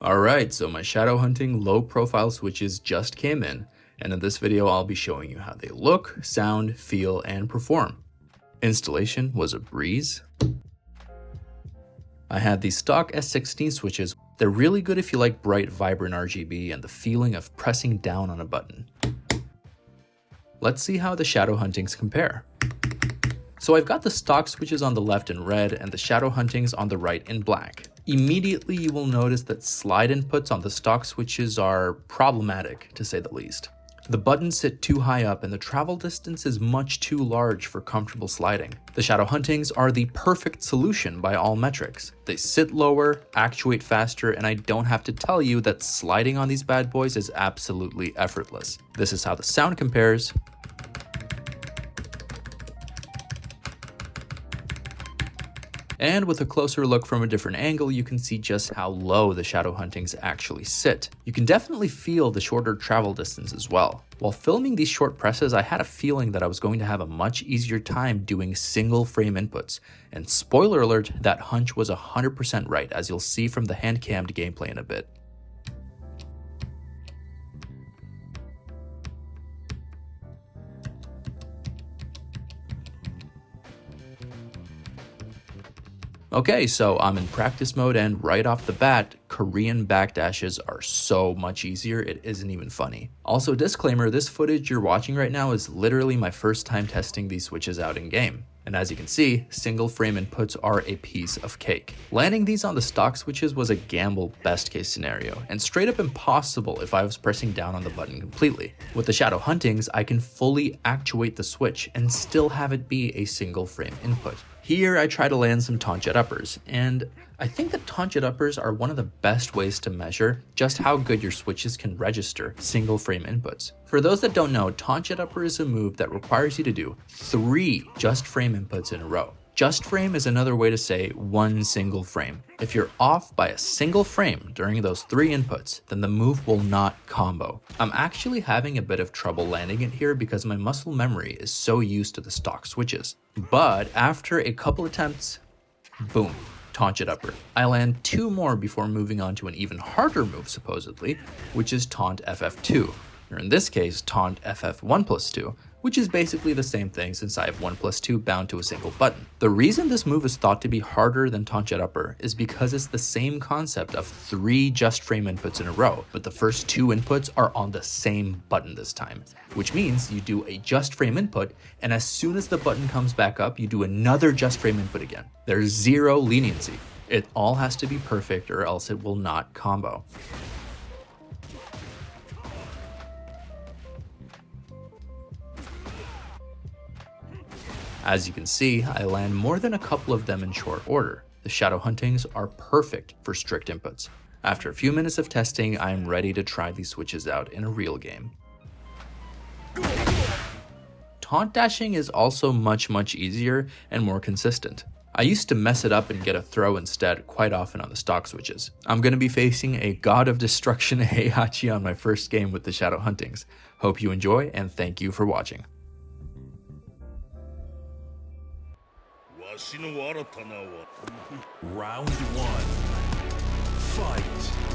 Alright, so my shadow hunting low profile switches just came in, and in this video I'll be showing you how they look, sound, feel, and perform. Installation was a breeze. I had these stock S16 switches. They're really good if you like bright, vibrant RGB and the feeling of pressing down on a button. Let's see how the shadow huntings compare. So I've got the stock switches on the left in red and the shadow huntings on the right in black. Immediately you will notice that slide inputs on the stock switches are problematic, to say the least. The buttons sit too high up and the travel distance is much too large for comfortable sliding. The shadow huntings are the perfect solution by all metrics. They sit lower, actuate faster, and I don't have to tell you that sliding on these bad boys is absolutely effortless. This is how the sound compares. And with a closer look from a different angle, you can see just how low the shadow huntings actually sit. You can definitely feel the shorter travel distance as well. While filming these short presses, I had a feeling that I was going to have a much easier time doing single frame inputs. And spoiler alert, that hunch was 100% right, as you'll see from the hand-cammed gameplay in a bit. Okay, so I'm in practice mode and right off the bat, Korean backdashes are so much easier, it isn't even funny. Also, disclaimer, this footage you're watching right now is literally my first time testing these switches out in game. And as you can see, single frame inputs are a piece of cake. Landing these on the stock switches was a gamble best case scenario, and straight up impossible if I was pressing down on the button completely. With the shadow huntings, I can fully actuate the switch and still have it be a single frame input. Here I try to land some taunt jet uppers, and I think that taunt jet uppers are one of the best ways to measure just how good your switches can register single frame inputs. For those that don't know, taunt jet upper is a move that requires you to do 3 just frame inputs in a row. Just frame is another way to say one single frame. If you're off by a single frame during those 3 inputs, then the move will not combo. I'm actually having a bit of trouble landing it here because my muscle memory is so used to the stock switches. But after a couple attempts, boom, taunt jet upper. I land 2 more before moving on to an even harder move supposedly, which is taunt FF2, or in this case, taunt FF1+2, which is basically the same thing since I have 1+2 bound to a single button. The reason this move is thought to be harder than taunt jet upper is because it's the same concept of 3 just frame inputs in a row, but the first 2 inputs are on the same button this time, which means you do a just frame input, and as soon as the button comes back up, you do another just frame input again. There's zero leniency. It all has to be perfect or else it will not combo. As you can see, I land more than a couple of them in short order. The shadow huntings are perfect for strict inputs. After a few minutes of testing, I am ready to try these switches out in a real game. Taunt dashing is also much easier and more consistent. I used to mess it up and get a throw instead quite often on the stock switches. I'm going to be facing a god of destruction Heihachi on my first game with the shadow huntings. Hope you enjoy and thank you for watching. Round 1. Fight.